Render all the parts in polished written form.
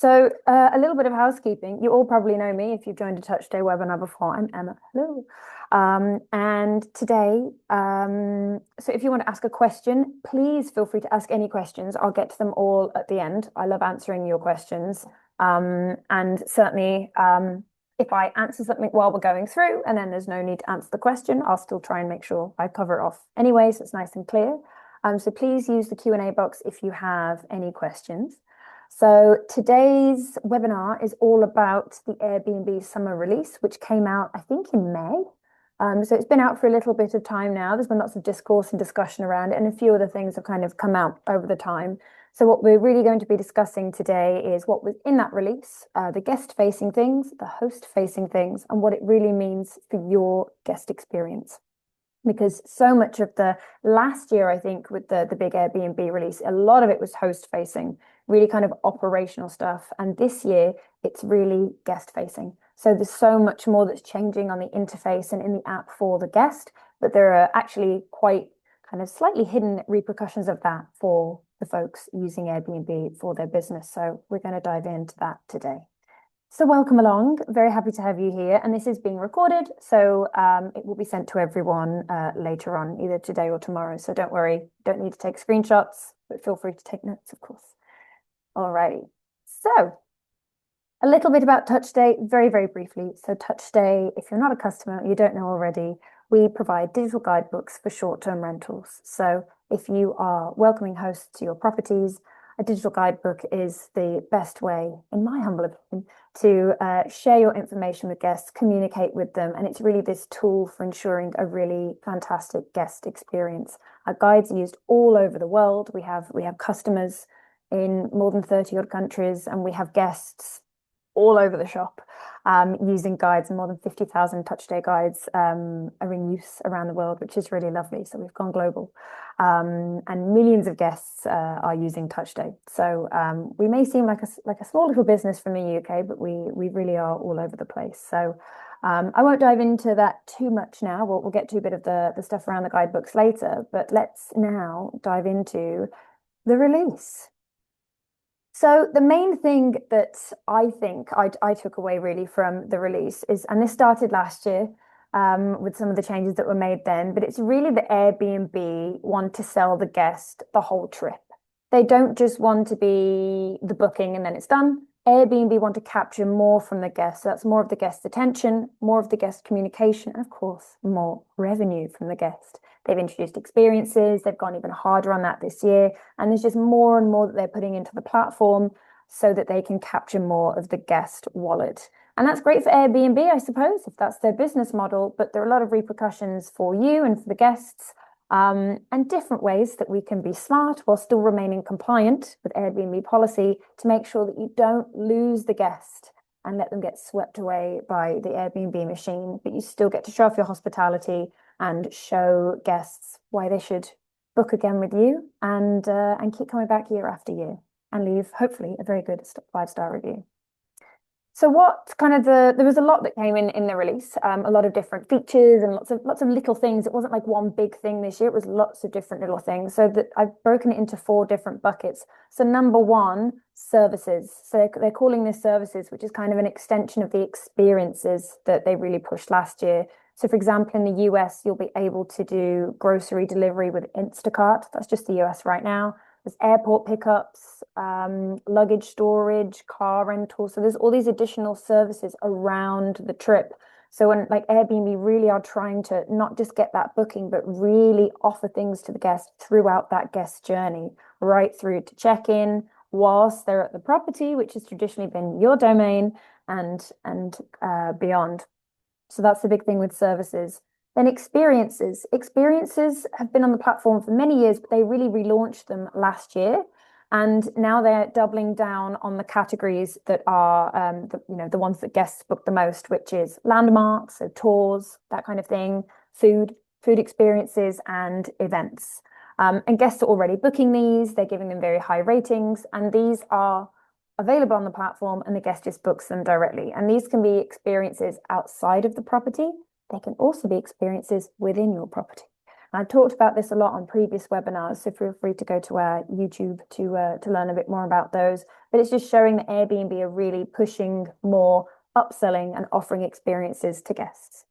So a little bit of housekeeping. You all probably know me if you've joined a Touch Day webinar before. I'm Emma. Hello. And today, so if you want to ask a question, please feel free to ask any questions. I'll get to them all at the end. I love answering your questions. And certainly, if I answer something while we're going through and then there's no need to answer the question, I'll still try and make sure I cover it off anyway, so it's nice and clear. So please use the Q&A box if you have any questions. So today's webinar is all about the Airbnb summer release, which came out, I think, in May. So it's been out for a little bit of time now. There's been lots of discourse and discussion around it, and a few other things have kind of come out over the time. So what we're really going to be discussing today is what was in that release, the guest-facing things, the host-facing things, and what it really means for your guest experience. Because so much of the last year, I think, with the big Airbnb release, a lot of it was host-facing, really kind of operational stuff. And this year, it's really guest-facing. So there's so much more that's changing on the interface and in the app for the guest, but there are actually quite kind of slightly hidden repercussions of that for the folks using Airbnb for their business. So we're going to dive into that today. So welcome along. Very happy to have you here. And this is being recorded, so it will be sent to everyone later on, either today or tomorrow. So don't worry, don't need to take screenshots, but feel free to take notes, of course. All righty. So a little bit about Touch Day, very, very briefly. So Touch Day, if you're not a customer, you don't know already, we provide digital guidebooks for short-term rentals. So if you are welcoming hosts to your properties, a digital guidebook is the best way, in my humble opinion, to share your information with guests, communicate with them, and it's really this tool for ensuring a really fantastic guest experience. Our guides are used all over the world. We have customers in more than 30 odd countries, and we have guests all over the shop using guides, and more than 50,000 Touch Day guides are in use around the world, which is really lovely. So we've gone global. And millions of guests are using Touch Day. So we may seem like a small little business from the UK, but we really are all over the place. So I won't dive into that too much now. We'll get to a bit of the stuff around the guidebooks later, but let's now dive into the release. So the main thing that I think I took away really from the release is, and this started last year with some of the changes that were made then, but it's really the Airbnb want to sell the guest the whole trip. They don't just want to be the booking and then it's done. Airbnb want to capture more from the guest. So that's more of the guest's attention, more of the guest communication, and of course, more revenue from the guest. They've introduced experiences. They've gone even harder on that this year. And there's just more and more that they're putting into the platform so that they can capture more of the guest wallet. And that's great for Airbnb, I suppose, if that's their business model. But there are a lot of repercussions for you and for the guests, and different ways that we can be smart while still remaining compliant with Airbnb policy to make sure that you don't lose the guest and let them get swept away by the Airbnb machine, but you still get to show off your hospitality and show guests why they should book again with you and keep coming back year after year and leave hopefully a very good 5-star review. So what kind of there was a lot that came in the release, a lot of different features and lots of little things. It wasn't like one big thing this year. It was lots of different little things. So that I've broken it into 4 different buckets. So number 1, services. So they're calling this services, which is kind of an extension of the experiences that they really pushed last year. So for example, in the US, you'll be able to do grocery delivery with Instacart. That's just the US right now. There's airport pickups, luggage storage, car rental. So there's all these additional services around the trip. So when like Airbnb really are trying to not just get that booking, but really offer things to the guest throughout that guest journey, right through to check-in, whilst they're at the property, which has traditionally been your domain, and beyond. So that's the big thing with services. Then experiences. Experiences have been on the platform for many years, but they really relaunched them last year. And now they're doubling down on the categories that are the ones that guests book the most, which is landmarks, so tours, that kind of thing, food experiences, and events. And guests are already booking these. They're giving them very high ratings, and these are available on the platform, and the guest just books them directly. And these can be experiences outside of the property. They can also be experiences within your property. And I talked about this a lot on previous webinars, so feel free to go to our YouTube to learn a bit more about those. But it's just showing that Airbnb are really pushing more upselling and offering experiences to guests.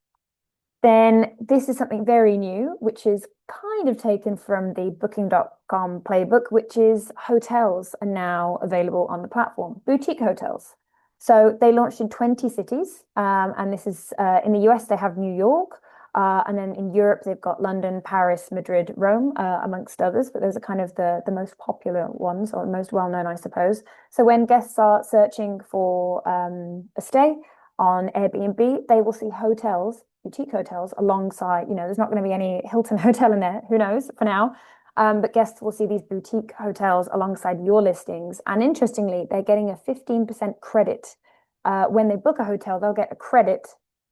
Then this is something very new, which is kind of taken from the booking.com playbook, which is hotels are now available on the platform, boutique hotels. So they launched in 20 cities, and this is in the US, they have New York, and then in Europe, they've got London, Paris, Madrid, Rome, amongst others, but those are kind of the most popular ones or most well-known, I suppose. So when guests are searching for a stay on Airbnb, they will see hotels, boutique hotels alongside, there's not going to be any Hilton hotel in there, who knows, for now. But guests will see these boutique hotels alongside your listings. And interestingly, they're getting a 15% credit. When they book a hotel, they'll get a credit,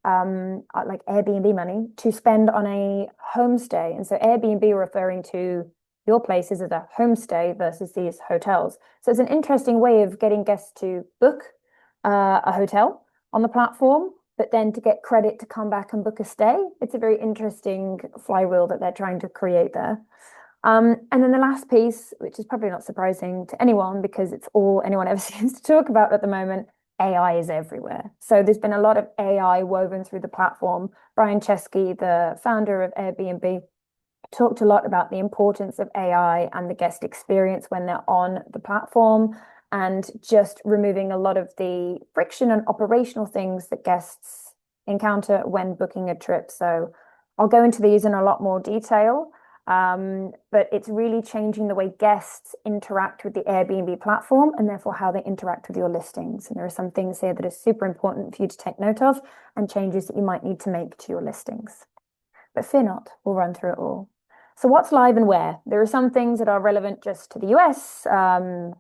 like Airbnb money, to spend on a homestay. And so Airbnb are referring to your places as a homestay versus these hotels. So it's an interesting way of getting guests to book a hotel on the platform, but then to get credit to come back and book a stay. It's a very interesting flywheel that they're trying to create there. And then the last piece, which is probably not surprising to anyone because it's all anyone ever seems to talk about at the moment, AI is everywhere. So there's been a lot of AI woven through the platform. Brian Chesky, the founder of Airbnb, talked a lot about the importance of AI and the guest experience when they're on the platform, and just removing a lot of the friction and operational things that guests encounter when booking a trip. So I'll go into these in a lot more detail, but it's really changing the way guests interact with the Airbnb platform and therefore how they interact with your listings. And there are some things here that are super important for you to take note of and changes that you might need to make to your listings. But fear not, we'll run through it all. So what's live and where? There are some things that are relevant just to the US, and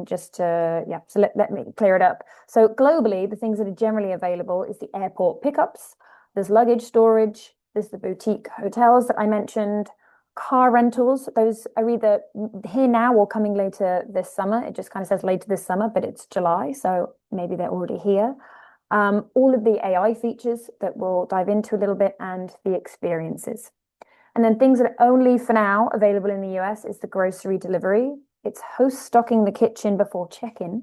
just to, so let me clear it up. So globally, the things that are generally available is the airport pickups, there's luggage storage, there's the boutique hotels that I mentioned, car rentals. Those are either here now or coming later this summer. It just kind of says later this summer, but it's July, so maybe they're already here. All of the AI features that we'll dive into a little bit, and the experiences. And then things that are only for now available in the US is the grocery delivery. It's host stocking the kitchen before check-in,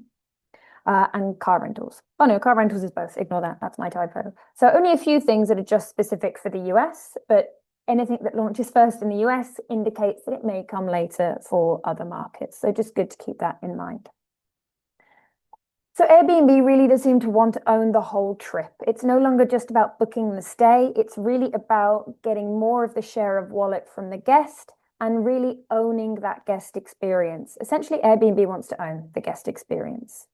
and car rentals. Oh no, car rentals is both. Ignore that. That's my typo. So only a few things that are just specific for the US, but anything that launches first in the US indicates that it may come later for other markets. So just good to keep that in mind. So Airbnb really does seem to want to own the whole trip. It's no longer just about booking the stay. It's really about getting more of the share of wallet from the guest and really owning that guest experience. Essentially, Airbnb wants to own the guest experience.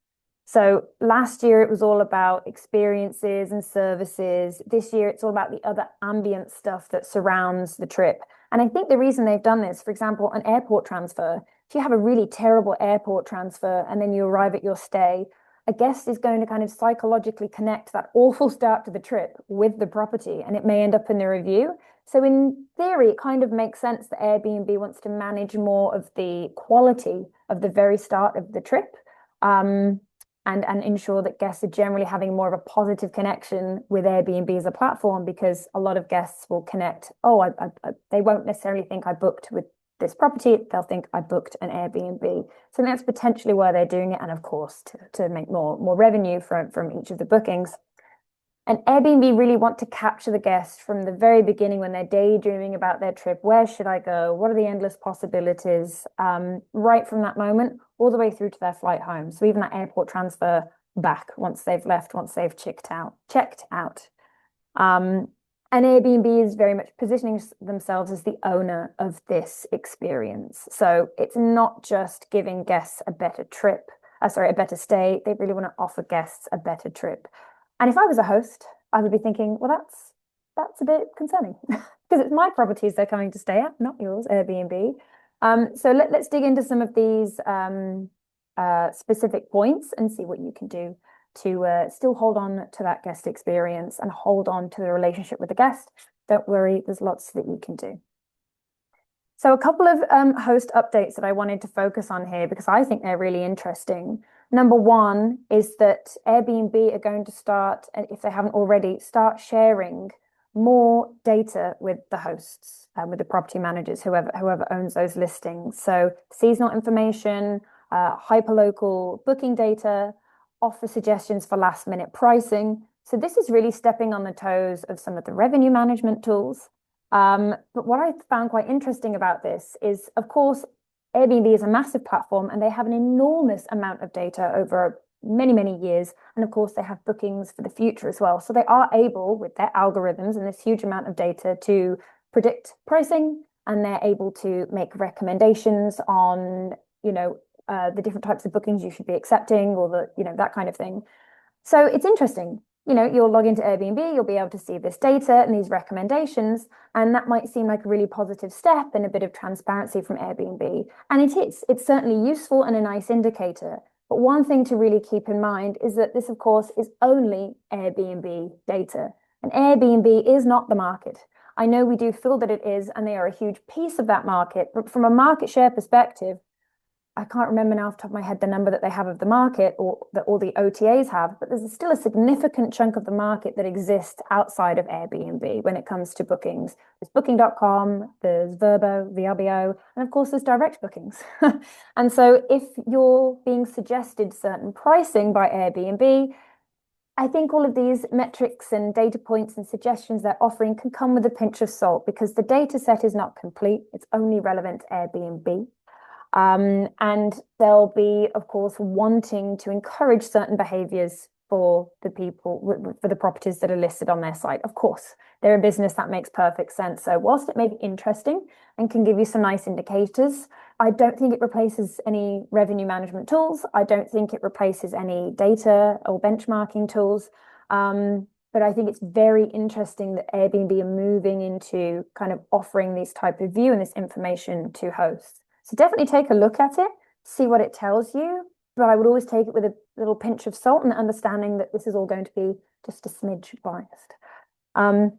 So last year it was all about experiences and services. This year it's all about the other ambient stuff that surrounds the trip. And I think the reason they've done this, for example, an airport transfer, if you have a really terrible airport transfer and then you arrive at your stay, a guest is going to kind of psychologically connect that awful start to the trip with the property, and it may end up in the review. So in theory, it kind of makes sense that Airbnb wants to manage more of the quality of the very start of the trip, and ensure that guests are generally having more of a positive connection with Airbnb as a platform, because a lot of guests will connect, they won't necessarily think I booked with this property, they'll think I booked an Airbnb. So that's potentially why they're doing it, and of course to make more revenue from each of the bookings. And Airbnb really want to capture the guest from the very beginning when they're daydreaming about their trip. Where should I go? What are the endless possibilities? Right from that moment all the way through to their flight home. So even that airport transfer back once they've left, once they've checked out. And Airbnb is very much positioning themselves as the owner of this experience. So it's not just giving guests a better a better stay. They really want to offer guests a better trip. And if I was a host, I would be thinking, well, that's a bit concerning because it's my properties they're coming to stay at, not yours, Airbnb. So let's dig into some of these specific points and see what you can do to still hold on to that guest experience and hold on to the relationship with the guest. Don't worry, there's lots that you can do. So a couple of host updates that I wanted to focus on here because I think they're really interesting. Number one is that Airbnb are going to start, if they haven't already, start sharing more data with the hosts, with the property managers, whoever owns those listings. So seasonal information, hyperlocal booking data, offer suggestions for last minute pricing. So this is really stepping on the toes of some of the revenue management tools. But what I found quite interesting about this is, of course, Airbnb is a massive platform and they have an enormous amount of data over many, many years. And of course, they have bookings for the future as well. So they are able, with their algorithms and this huge amount of data, to predict pricing, and they're able to make recommendations on, the different types of bookings you should be accepting, or that kind of thing. So it's interesting. You'll log into Airbnb, you'll be able to see this data and these recommendations, and that might seem like a really positive step and a bit of transparency from Airbnb. And it is. It's certainly useful and a nice indicator. But one thing to really keep in mind is that this, of course, is only Airbnb data. And Airbnb is not the market. I know we do feel that it is, and they are a huge piece of that market. But from a market share perspective, I can't remember now off the top of my head the number that they have of the market, or that all the OTAs have, but there's still a significant chunk of the market that exists outside of Airbnb when it comes to bookings. There's Booking.com, there's Vrbo, VRBO, and of course there's direct bookings. And so if you're being suggested certain pricing by Airbnb, I think all of these metrics and data points and suggestions they're offering can come with a pinch of salt, because the data set is not complete. It's only relevant to Airbnb. And they'll be, of course, wanting to encourage certain behaviors for the people, for the properties that are listed on their site. Of course, they're a business, that makes perfect sense. So whilst it may be interesting and can give you some nice indicators, I don't think it replaces any revenue management tools. I don't think it replaces any data or benchmarking tools. But I think it's very interesting that Airbnb are moving into kind of offering this type of view and this information to hosts. So definitely take a look at it, see what it tells you, but I would always take it with a little pinch of salt and understanding that this is all going to be just a smidge biased. And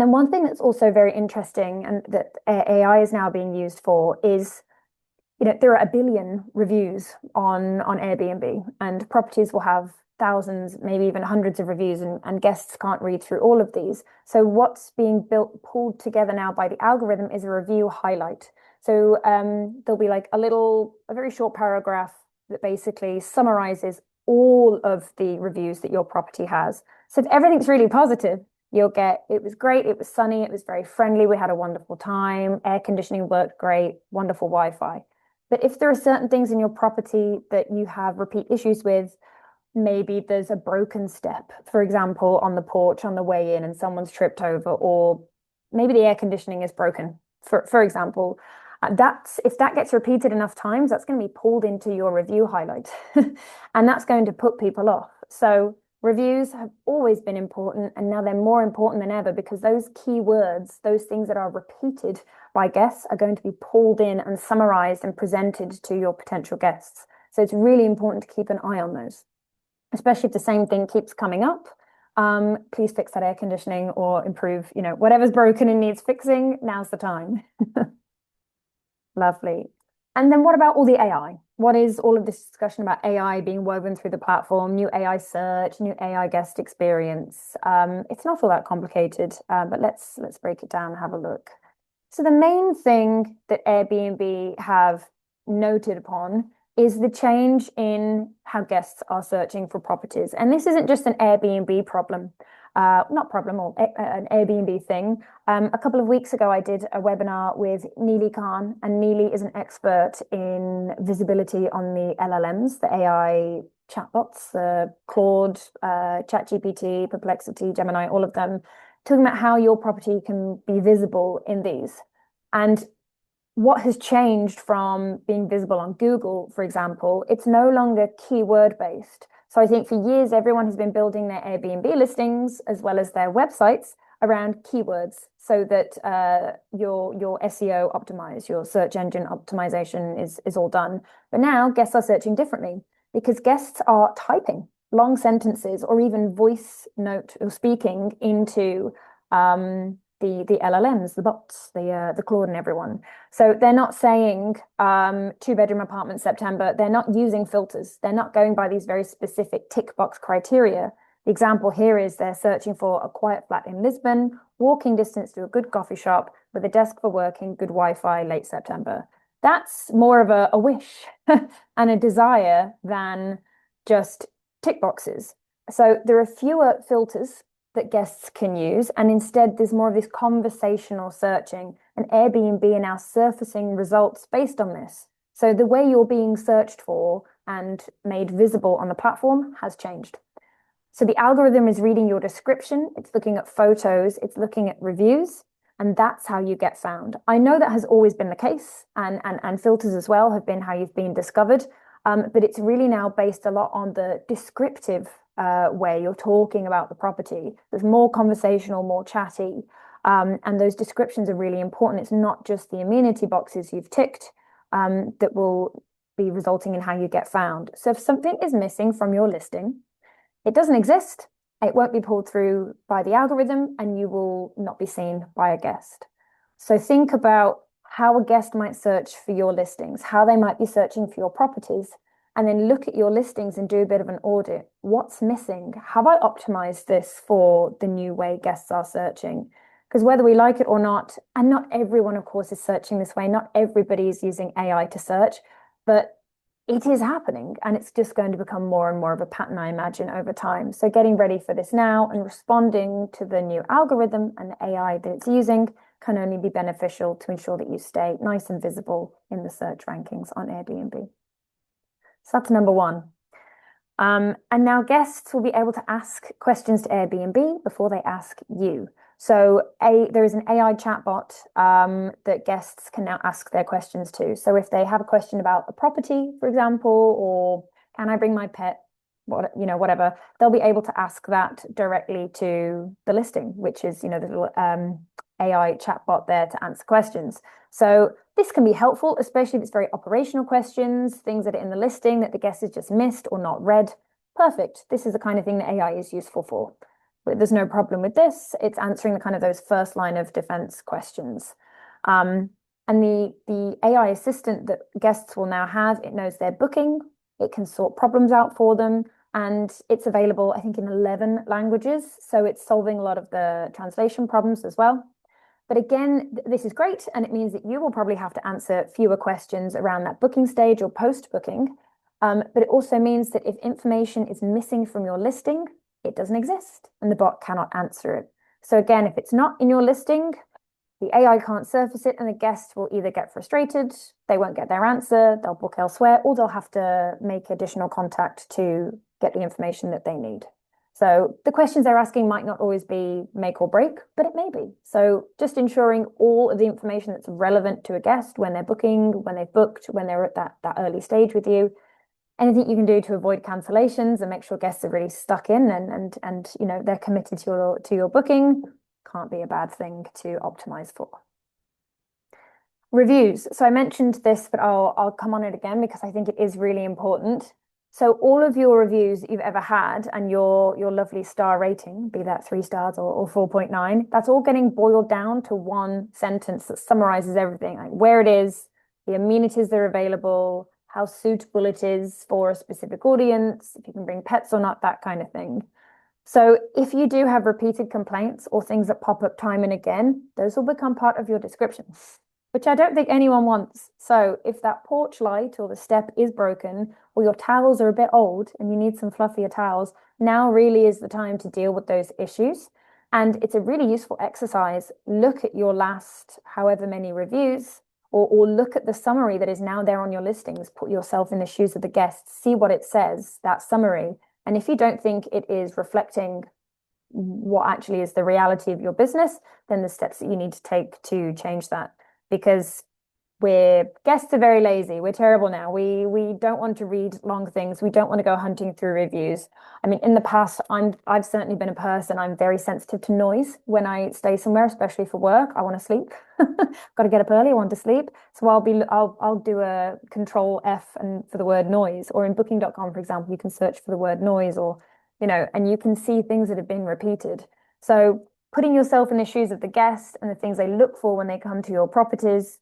then one thing that's also very interesting and that AI is now being used for is, there are 1 billion reviews on Airbnb, and properties will have thousands, maybe even hundreds of reviews, and guests can't read through all of these. So what's being pulled together now by the algorithm is a review highlight. So there'll be like a very short paragraph that basically summarizes all of the reviews that your property has. So if everything's really positive, you'll get, it was great, it was sunny, it was very friendly, we had a wonderful time, air conditioning worked great, wonderful Wi-Fi. But if there are certain things in your property that you have repeat issues with, maybe there's a broken step, for example, on the porch on the way in and someone's tripped over, or maybe the air conditioning is broken, for example. If that gets repeated enough times, that's going to be pulled into your review highlight and that's going to put people off. So reviews have always been important, and now they're more important than ever, because those keywords, those things that are repeated by guests, are going to be pulled in and summarized and presented to your potential guests. So it's really important to keep an eye on those, especially if the same thing keeps coming up. Please fix that air conditioning or improve, whatever's broken and needs fixing, now's the time. Lovely. And then what about all the AI? What is all of this discussion about AI being woven through the platform, new AI search, new AI guest experience? It's not all that complicated, but let's break it down and have a look. So the main thing that Airbnb have noted upon is the change in how guests are searching for properties. And this isn't just an Airbnb problem. Not problem, or an Airbnb thing. A couple of weeks ago, I did a webinar with Neely Khan, and Neely is an expert in visibility on the LLMs, the AI chatbots, Claude, ChatGPT, Perplexity, Gemini, all of them, talking about how your property can be visible in these. And what has changed from being visible on Google, for example, it's no longer keyword based. So I think for years, everyone has been building their Airbnb listings as well as their websites around keywords, so that your SEO optimized, your search engine optimization is all done. But now guests are searching differently, because guests are typing long sentences or even voice note or speaking into the LLMs, the bots, the Claude and everyone. So they're not saying 2-bedroom apartment September. They're not using filters. They're not going by these very specific tick box criteria. The example here is they're searching for a quiet flat in Lisbon, walking distance to a good coffee shop with a desk for working, good Wi-Fi, late September. That's more of a wish and a desire than just tick boxes. So there are fewer filters that guests can use, and instead there's more of this conversational searching, and Airbnb are now surfacing results based on this. So the way you're being searched for and made visible on the platform has changed. So the algorithm is reading your description, it's looking at photos, it's looking at reviews, and that's how you get found. I know that has always been the case, and filters as well have been how you've been discovered, but it's really now based a lot on the descriptive way you're talking about the property. There's more conversational, more chatty, and those descriptions are really important. It's not just the amenity boxes you've ticked that will be resulting in how you get found. So if something is missing from your listing, it doesn't exist, it won't be pulled through by the algorithm, and you will not be seen by a guest. So think about how a guest might search for your listings, how they might be searching for your properties, and then look at your listings and do a bit of an audit. What's missing? Have I optimized this for the new way guests are searching? Because whether we like it or not, and not everyone, of course, is searching this way, not everybody is using AI to search, but it is happening, and it's just going to become more and more of a pattern, I imagine, over time. So getting ready for this now and responding to the new algorithm and the AI that it's using can only be beneficial to ensure that you stay nice and visible in the search rankings on Airbnb. So that's number one. And now guests will be able to ask questions to Airbnb before they ask you. So there is an AI chatbot that guests can now ask their questions to. So if they have a question about a property, for example, or can I bring my pet, whatever, they'll be able to ask that directly to the listing, which is, the little AI chatbot there to answer questions. So this can be helpful, especially if it's very operational questions, things that are in the listing that the guest has just missed or not read. Perfect. This is the kind of thing that AI is useful for. There's no problem with this. It's answering the kind of those first line of defense questions. And the AI assistant that guests will now have, it knows their booking, it can sort problems out for them, and it's available, I think, in 11 languages. So it's solving a lot of the translation problems as well. But again, this is great, and it means that you will probably have to answer fewer questions around that booking stage or post-booking. But it also means that if information is missing from your listing, it doesn't exist and the bot cannot answer it. So again, if it's not in your listing, the AI can't surface it, and the guest will either get frustrated, they won't get their answer, they'll book elsewhere, or they'll have to make additional contact to get the information that they need. So the questions they're asking might not always be make or break, but it may be. So just ensuring all of the information that's relevant to a guest when they're booking, when they've booked, when they're at that early stage with you. Anything you can do to avoid cancellations and make sure guests are really stuck in and they're committed to your booking can't be a bad thing to optimize for. Reviews. So I mentioned this, but I'll come on it again because I think it is really important. So all of your reviews that you've ever had and your lovely star rating, be that 3 stars or 4.9, that's all getting boiled down to one sentence that summarizes everything, like where it is, the amenities that are available, how suitable it is for a specific audience, if you can bring pets or not, that kind of thing. So if you do have repeated complaints or things that pop up time and again, those will become part of your description, which I don't think anyone wants. So if that porch light or the step is broken, or your towels are a bit old and you need some fluffier towels, now really is the time to deal with those issues. And it's a really useful exercise. Look at your last however many reviews, or look at the summary that is now there on your listings. Put yourself in the shoes of the guests, see what it says, that summary. And if you don't think it is reflecting what actually is the reality of your business, then the steps that you need to take to change that. Because guests are very lazy. We're terrible now. We don't want to read long things. We don't want to go hunting through reviews. I mean, in the past, I've certainly been a person. I'm very sensitive to noise when I stay somewhere, especially for work. I want to sleep. Got to get up early. I want to sleep. So I'll do a control F and for the word noise. Or in booking.com, for example, you can search for the word noise, or and you can see things that have been repeated. So putting yourself in the shoes of the guest and the things they look for when they come to your properties,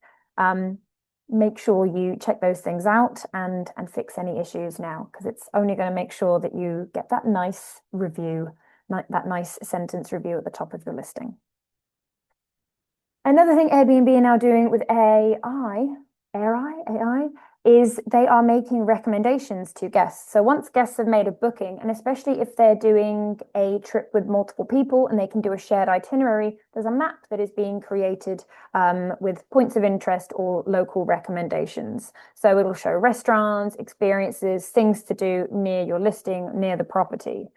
make sure you check those things out and fix any issues now, because it's only going to make sure that you get that nice review that nice sentence review at the top of your listing. Another thing Airbnb are now doing with AI, is they are making recommendations to guests. So once guests have made a booking, and especially if they're doing a trip with multiple people and they can do a shared itinerary, there's a map that is being created with points of interest or local recommendations. So it'll show restaurants, experiences, things to do near your listing, near the property.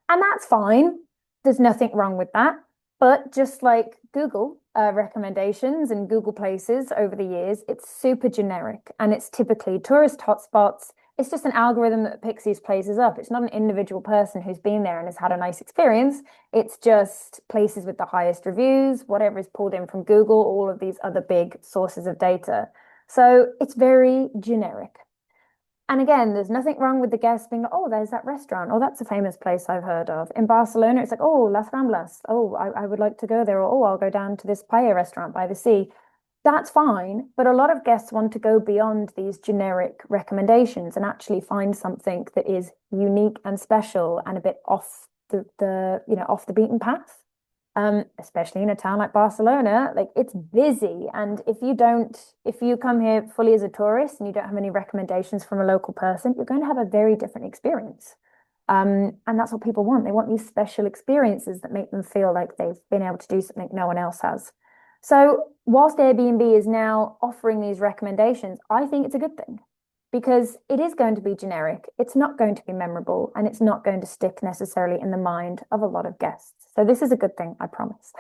And that's fine. There's nothing wrong with that. But just like Google recommendations and Google Places over the years, it's super generic and it's typically tourist hotspots. It's just an algorithm that picks these places up. It's not an individual person who's been there and has had a nice experience. It's just places with the highest reviews, whatever is pulled in from Google, all of these other big sources of data. So it's very generic. And again, there's nothing wrong with the guests being, oh, there's that restaurant. Oh, that's a famous place I've heard of. In Barcelona, it's like, oh, Las Ramblas. Oh, I would like to go there. Or, oh, I'll go down to this paella restaurant by the sea. That's fine. But a lot of guests want to go beyond these generic recommendations and actually find something that is unique and special and a bit off off the beaten path. Especially in a town like Barcelona, like it's busy. And if you come here fully as a tourist and you don't have any recommendations from a local person, you're going to have a very different experience. And that's what people want. They want these special experiences that make them feel like they've been able to do something no one else has. So whilst Airbnb is now offering these recommendations, I think it's a good thing because it is going to be generic. It's not going to be memorable and it's not going to stick necessarily in the mind of a lot of guests. So this is a good thing, I promise.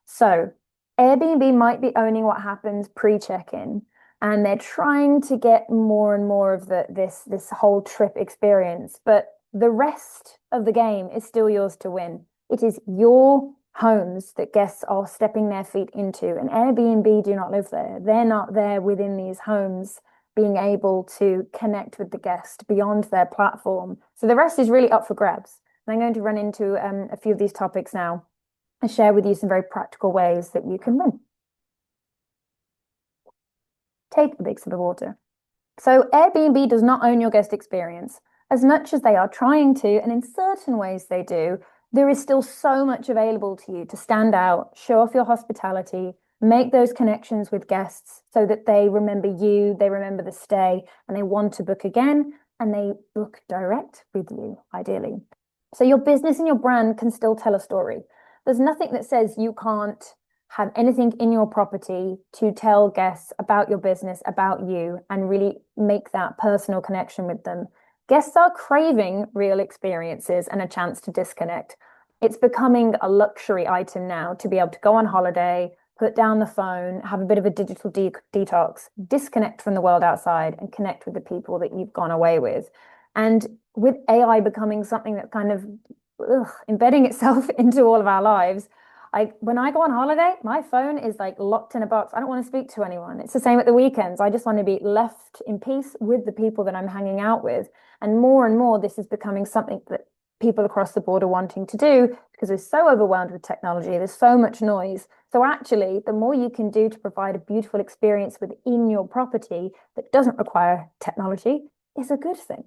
So Airbnb might be owning what happens pre-check-in, and they're trying to get more and more of this whole trip experience. But the rest of the game is still yours to win. It is your homes that guests are stepping their feet into, and Airbnb do not live there. They're not there within these homes being able to connect with the guest beyond their platform. So the rest is really up for grabs. And I'm going to run into a few of these topics now and share with you some very practical ways that you can win. Take a big sip of water. So Airbnb does not own your guest experience. As much as they are trying to, and in certain ways they do, there is still so much available to you to stand out, show off your hospitality, make those connections with guests so that they remember you, they remember the stay, and they want to book again, and they book direct with you, ideally. So your business and your brand can still tell a story. There's nothing that says you can't have anything in your property to tell guests about your business, about you, and really make that personal connection with them. Guests are craving real experiences and a chance to disconnect. It's becoming a luxury item now to be able to go on holiday, put down the phone, have a bit of a digital detox, disconnect from the world outside, and connect with the people that you've gone away with. And with AI becoming something that kind of embedding itself into all of our lives, when I go on holiday, my phone is like locked in a box. I don't want to speak to anyone. It's the same at the weekends. I just want to be left in peace with the people that I'm hanging out with. And more, this is becoming something that people across the board are wanting to do because we're so overwhelmed with technology. There's so much noise. So actually, the more you can do to provide a beautiful experience within your property that doesn't require technology is a good thing.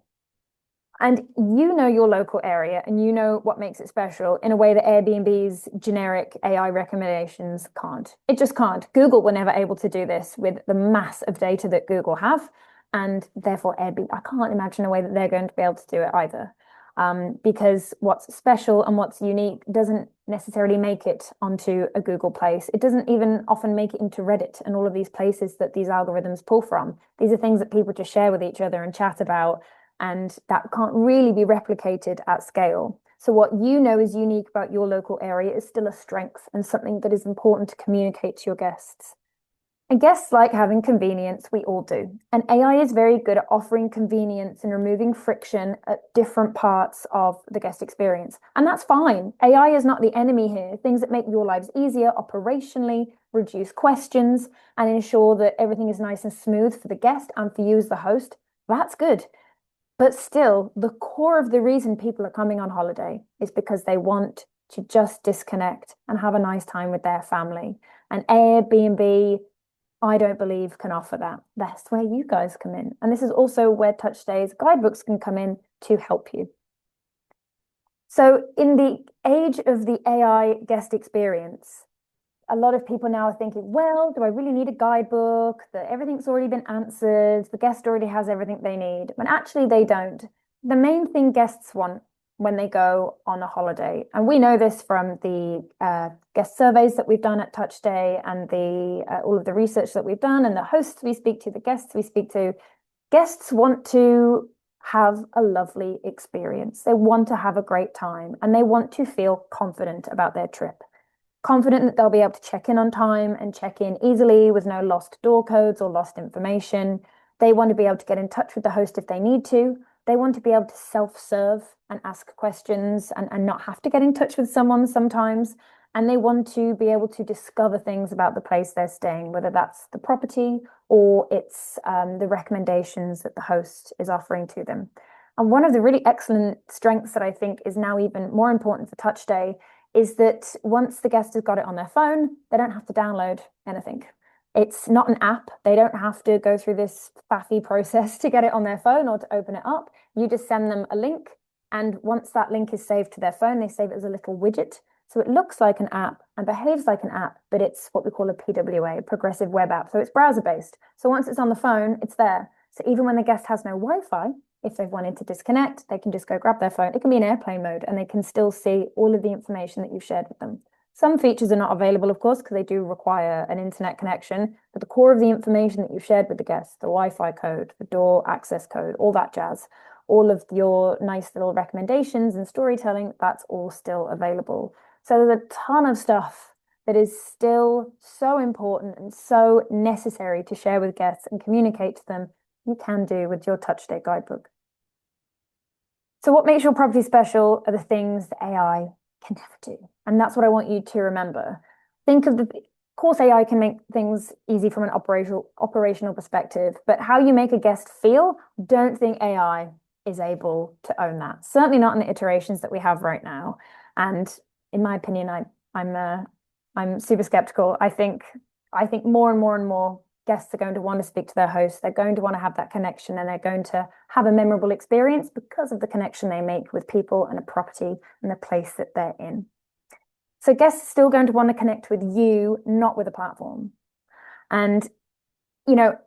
And you know your local area and you know what makes it special in a way that Airbnb's generic AI recommendations can't. It just can't. Google were never able to do this with the mass of data that Google have. And therefore, Airbnb, I can't imagine a way that they're going to be able to do it either. Because what's special and what's unique doesn't necessarily make it onto a Google place. It doesn't even often make it into Reddit and all of these places that these algorithms pull from. These are things that people just share with each other and chat about, and that can't really be replicated at scale. So what you know is unique about your local area is still a strength and something that is important to communicate to your guests. And guests like having convenience, we all do. And AI is very good at offering convenience and removing friction at different parts of the guest experience. And that's fine. AI is not the enemy here. Things that make your lives easier operationally, reduce questions, and ensure that everything is nice and smooth for the guest and for you as the host, that's good. But still, the core of the reason people are coming on holiday is because they want to just disconnect and have a nice time with their family. And Airbnb, I don't believe, can offer that. That's where you guys come in. And this is also where TouchStay's guidebooks can come in to help you. So in the age of the AI guest experience, a lot of people now are thinking, well, do I really need a guidebook? That everything's already been answered. The guest already has everything they need. When actually they don't. The main thing guests want when they go on a holiday, and we know this from the guest surveys that we've done at Touch Day and the all of the research that we've done and the hosts we speak to, the guests we speak to, guests want to have a lovely experience. They want to have a great time and they want to feel confident about their trip. Confident that they'll be able to check in on time and check in easily with no lost door codes or lost information. They want to be able to get in touch with the host if they need to. They want to be able to self-serve and ask questions and not have to get in touch with someone sometimes. And they want to be able to discover things about the place they're staying, whether that's the property or it's the recommendations that the host is offering to them. And one of the really excellent strengths that I think is now even more important for Touch Day is that once the guest has got it on their phone, they don't have to download anything. It's not an app. They don't have to go through this faffy process to get it on their phone or to open it up. You just send them a link. And once that link is saved to their phone, they save it as a little widget. So it looks like an app and behaves like an app, but it's what we call a PWA, a progressive web app. So it's browser-based. So once it's on the phone, it's there. So even when the guest has no Wi-Fi, if they've wanted to disconnect, they can just go grab their phone. It can be in airplane mode and they can still see all of the information that you've shared with them. Some features are not available, of course, because they do require an internet connection, but the core of the information that you've shared with the guests, the Wi-Fi code, the door access code, all that jazz, all of your nice little recommendations and storytelling, that's all still available. So there's a ton of stuff that is still so important and so necessary to share with guests and communicate to them you can do with your Touch Day guidebook. So what makes your property special are the things that AI can never do. And that's what I want you to remember. Think of course, AI can make things easy from an operational perspective, but how you make a guest feel, don't think AI is able to own that. Certainly not in the iterations that we have right now. And in my opinion, I'm super skeptical. I think more and more and more guests are going to want to speak to their hosts. They're going to want to have that connection and they're going to have a memorable experience because of the connection they make with people and a property and the place that they're in. So guests are still going to want to connect with you, not with a platform. And, you know,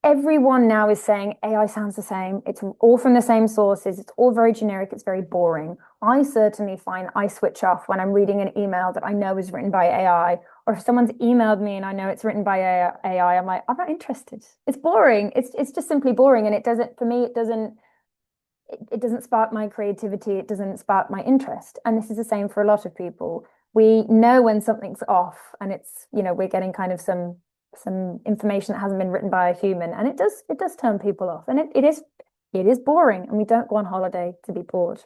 everyone now is saying AI sounds the same. It's all from the same sources. It's all very generic. It's very boring. I certainly find I switch off when I'm reading an email that I know is written by AI, or if someone's emailed me and I know it's written by AI, I'm like, I'm not interested. It's boring. It's just simply boring. And it doesn't, for me, it doesn't spark my creativity. It doesn't spark my interest. And this is the same for a lot of people. We know when something's off and it's, you know, we're getting kind of some information that hasn't been written by a human, and it does turn people off, and it is boring, and we don't go on holiday to be bored.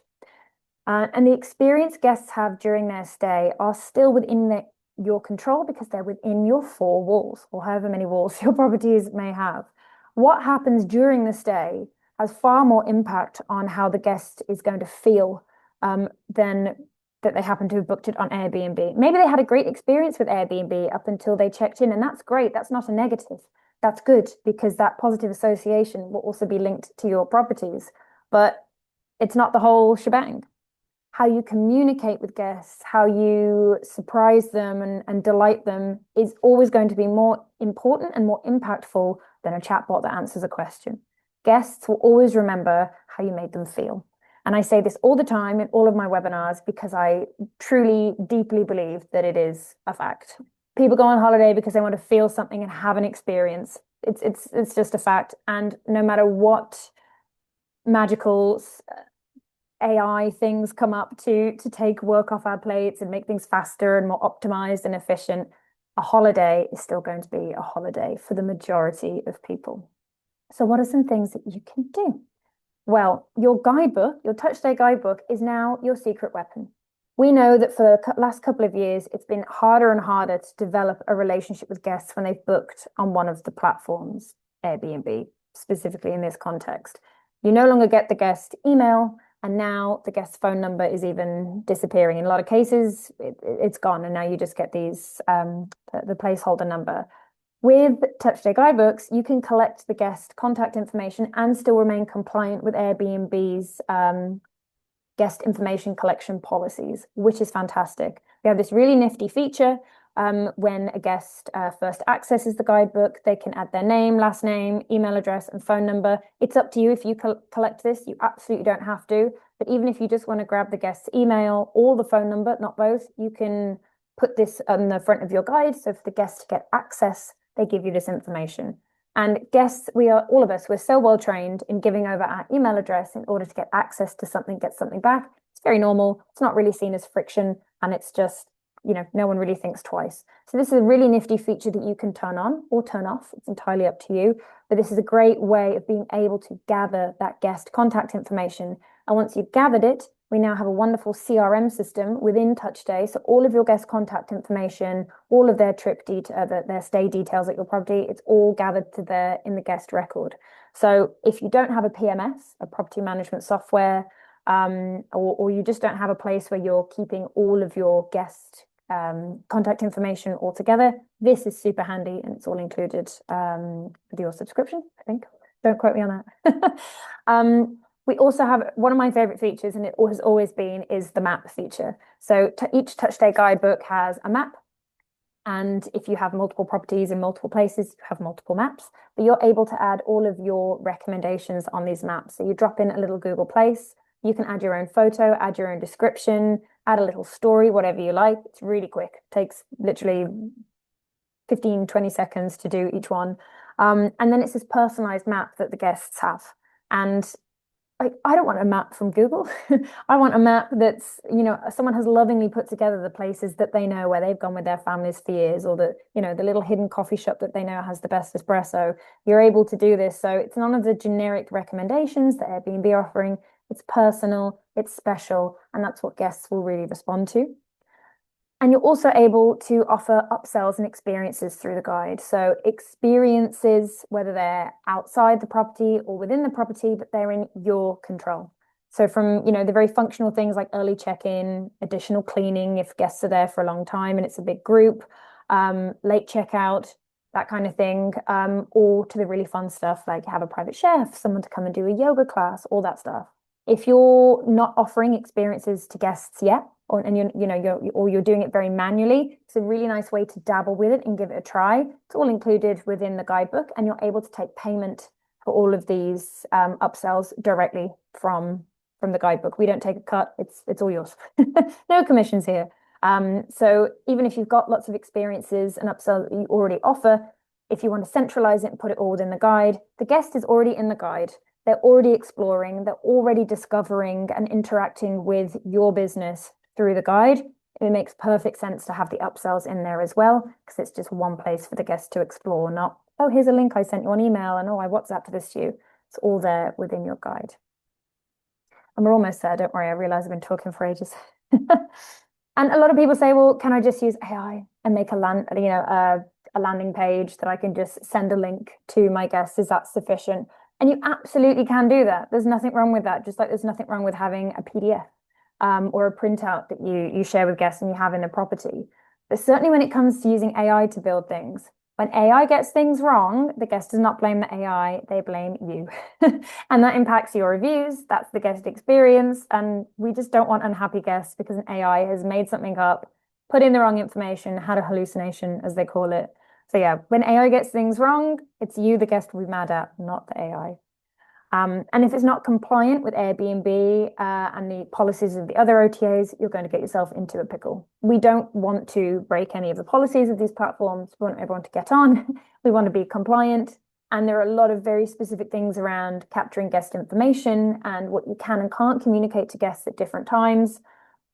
And the experience guests have during their stay are still within your control because they're within your 4 walls, or however many walls your properties may have. What happens during the stay has far more impact on how the guest is going to feel than that they happen to have booked it on Airbnb. Maybe they had a great experience with Airbnb up until they checked in, and that's great. That's not a negative. That's good because that positive association will also be linked to your properties, but it's not the whole shebang. How you communicate with guests, how you surprise them and delight them is always going to be more important and more impactful than a chatbot that answers a question. Guests will always remember how you made them feel. And I say this all the time in all of my webinars because I truly, deeply believe that it is a fact. People go on holiday because they want to feel something and have an experience. It's just a fact. And no matter what magical AI things come up to take work off our plates and make things faster and more optimized and efficient, a holiday is still going to be a holiday for the majority of people. So what are some things that you can do? Well, your guidebook, your Touch Day guidebook, is now your secret weapon. We know that for the last couple of years, it's been harder and harder to develop a relationship with guests when they've booked on one of the platforms, Airbnb, specifically in this context. You no longer get the guest email, and now the guest phone number is even disappearing. In a lot of cases, it's gone, and now you just get these the placeholder number. With Touch Day Guidebooks, you can collect the guest contact information and still remain compliant with Airbnb's guest information collection policies, which is fantastic. We have this really nifty feature. When a guest first accesses the guidebook, they can add their name, last name, email address, and phone number. It's up to you if you collect this. You absolutely don't have to. But even if you just want to grab the guest's email or the phone number, not both, you can put this on the front of your guide. So for the guests to get access, they give you this information. And guests, all of us, we're so well trained in giving over our email address in order to get access to something, get something back. It's very normal. It's not really seen as friction, and it's just, no one really thinks twice. So this is a really nifty feature that you can turn on or turn off. It's entirely up to you. But this is a great way of being able to gather that guest contact information. And once you've gathered it, we now have a wonderful CRM system within TouchStay. So all of your guest contact information, all of their their stay details at your property, it's all gathered to there in the guest record. So if you don't have a PMS, a property management software, or you just don't have a place where you're keeping all of your guest contact information all together, this is super handy, and it's all included with your subscription, I think. Don't quote me on that. We also have one of my favorite features, and it has always been, is the map feature. So each TouchStay guidebook has a map. And if you have multiple properties in multiple places, you have multiple maps, but you're able to add all of your recommendations on these maps. So you drop in a little Google place, you can add your own photo, add your own description, add a little story, whatever you like. It's really quick. It takes literally 15, 20 seconds to do each one. And then it's this personalized map that the guests have. And I don't want a map from Google. I want a map that's, someone has lovingly put together the places that they know where they've gone with their families for years, or the little hidden coffee shop that they know has the best espresso. You're able to do this. So it's none of the generic recommendations that Airbnb are offering. It's personal, it's special, and that's what guests will really respond to. And you're also able to offer upsells and experiences through the guide. So experiences, whether they're outside the property or within the property, but they're in your control. So from, the very functional things like early check-in, additional cleaning if guests are there for a long time and it's a big group, late checkout, that kind of thing, or to the really fun stuff like have a private chef, someone to come and do a yoga class, all that stuff. If you're not offering experiences to guests yet, or you're doing it very manually, it's a really nice way to dabble with it and give it a try. It's all included within the guidebook, and you're able to take payment for all of these upsells directly from the guidebook. We don't take a cut. It's all yours. No commissions here. So even if you've got lots of experiences and upsells that you already offer, if you want to centralize it and put it all within the guide, the guest is already in the guide. They're already exploring, they're already discovering and interacting with your business through the guide. It makes perfect sense to have the upsells in there as well, because it's just one place for the guest to explore, not, oh, here's a link I sent you on email, and oh, I WhatsApped this to you. It's all there within your guide. And we're almost there, don't worry, I realize I've been talking for ages. And a lot of people say, well, can I just use AI and make a landing page that I can just send a link to my guests? Is that sufficient? And you absolutely can do that. There's nothing wrong with that. Just like there's nothing wrong with having a PDF or a printout that you share with guests and you have in the property. But certainly when it comes to using AI to build things, when AI gets things wrong, the guest does not blame the AI, they blame you. And that impacts your reviews, that's the guest experience. And we just don't want unhappy guests because an AI has made something up, put in the wrong information, had a hallucination, as they call it. So yeah, when AI gets things wrong, it's you the guest will be mad at, not the AI. And if it's not compliant with Airbnb and the policies of the other OTAs, you're going to get yourself into a pickle. We don't want to break any of the policies of these platforms. We want everyone to get on. We want to be compliant. And there are a lot of very specific things around capturing guest information and what you can and can't communicate to guests at different times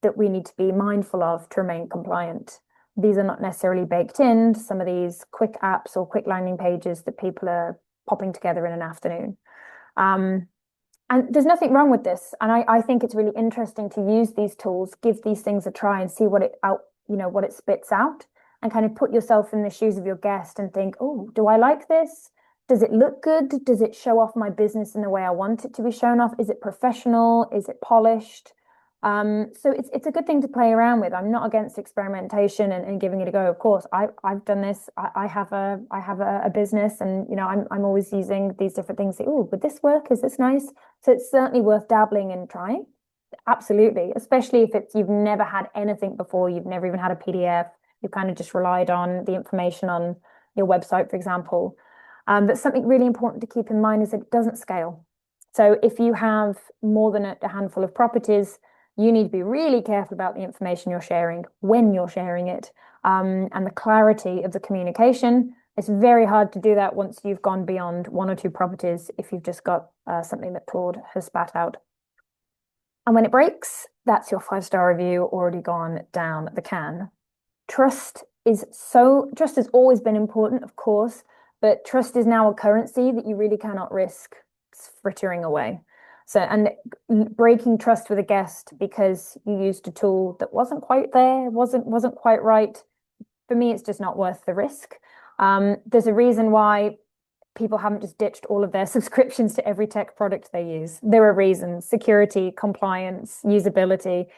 that we need to be mindful of to remain compliant. These are not necessarily baked in, some of these quick apps or quick landing pages that people are popping together in an afternoon. And there's nothing wrong with this. And I think it's really interesting to use these tools, give these things a try and see what it spits out, and kind of put yourself in the shoes of your guest and think, oh, do I like this? Does it look good? Does it show off my business in the way I want it to be shown off? Is it professional? Is it polished? So it's a good thing to play around with. I'm not against experimentation and giving it a go. Of course, I've done this. I have a business, and I'm always using these different things. Oh, would this work? Is this nice? So it's certainly worth dabbling and trying. Absolutely, especially if it's you've never had anything before, you've never even had a PDF, you've kind of just relied on the information on your website, for example. But something really important to keep in mind is that it doesn't scale. So if you have more than a handful of properties, you need to be really careful about the information you're sharing, when you're sharing it, and the clarity of the communication. It's very hard to do that once you've gone beyond one or two properties if you've just got something that Claude has spat out. And when it breaks, that's your 5-star review already gone down the can. Trust has always been important, of course, but trust is now a currency that you really cannot risk frittering away. So, and breaking trust with a guest because you used a tool that wasn't quite there, wasn't quite right. For me, it's just not worth the risk. There's a reason why people haven't just ditched all of their subscriptions to every tech product they use. There are reasons: security, compliance, usability.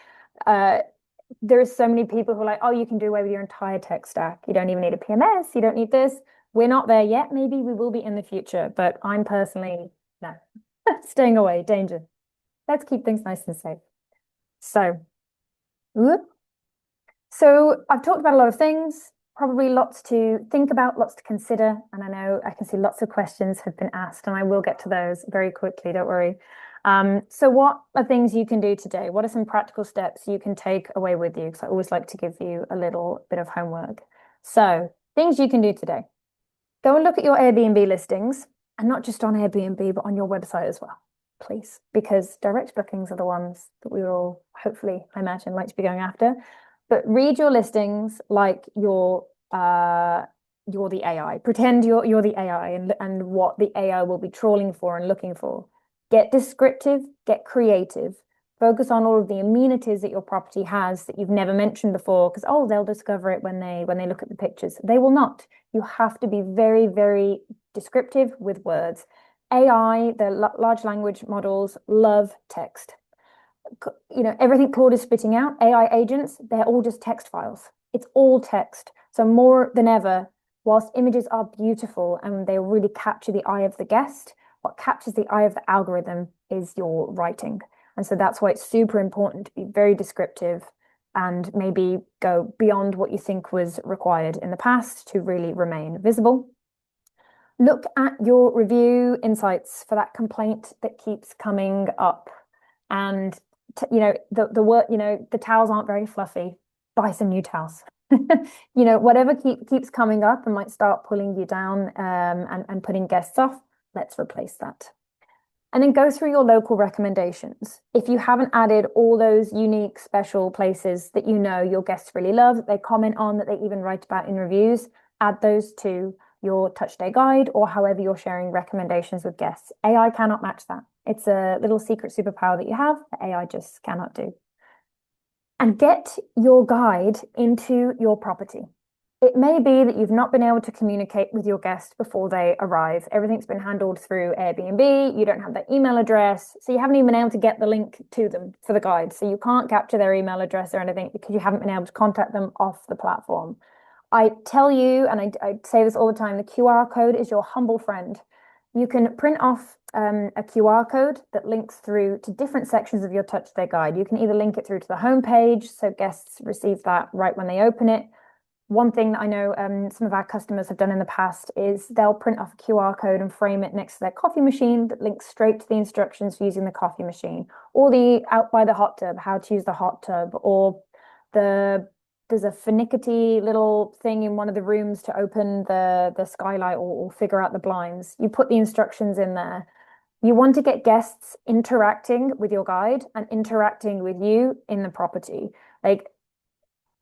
There are so many people who are like, oh, you can do away with your entire tech stack. You don't even need a PMS. You don't need this. We're not there yet. Maybe we will be in the future, but I'm personally, no, staying away, danger. Let's keep things nice and safe. So, whoop. So I've talked about a lot of things, probably lots to think about, lots to consider. And I know I can see lots of questions have been asked, and I will get to those very quickly, don't worry. So what are things you can do today? What are some practical steps you can take away with you? Because I always like to give you a little bit of homework. So things you can do today. Go and look at your Airbnb listings, and not just on Airbnb, but on your website as well, please, because direct bookings are the ones that we all hopefully, I imagine, like to be going after. But read your listings like you're the AI. Pretend you're the AI and what the AI will be trawling for and looking for. Get descriptive, get creative. Focus on all of the amenities that your property has that you've never mentioned before, because oh, they'll discover it when they look at the pictures. They will not. You have to be very, very descriptive with words. AI, the large language models, love text. Everything Claude is spitting out, AI agents, they're all just text files. It's all text. So more than ever, whilst images are beautiful and they really capture the eye of the guest, what captures the eye of the algorithm is your writing. And so that's why it's super important to be very descriptive and maybe go beyond what you think was required in the past to really remain visible. Look at your review insights for that complaint that keeps coming up. And the towels aren't very fluffy. Buy some new towels. Whatever keeps coming up and might start pulling you down and putting guests off, let's replace that. And then go through your local recommendations. If you haven't added all those unique, special places that your guests really love, that they comment on, that they even write about in reviews, add those to your touch day guide or however you're sharing recommendations with guests. AI cannot match that. It's a little secret superpower that you have that AI just cannot do. And get your guide into your property. It may be that you've not been able to communicate with your guest before they arrive. Everything's been handled through Airbnb. You don't have their email address. So you haven't even been able to get the link to them for the guide. So you can't capture their email address or anything because you haven't been able to contact them off the platform. I tell you, and I say this all the time, the QR code is your humble friend. You can print off a QR code that links through to different sections of your Touch Day guide. You can either link it through to the homepage, so guests receive that right when they open it. One thing that I know some of our customers have done in the past is they'll print off a QR code and frame it next to their coffee machine that links straight to the instructions for using the coffee machine, or the out by the hot tub, how to use the hot tub, or there's a finicky little thing in one of the rooms to open the skylight or figure out the blinds. You put the instructions in there. You want to get guests interacting with your guide and interacting with you in the property. Like,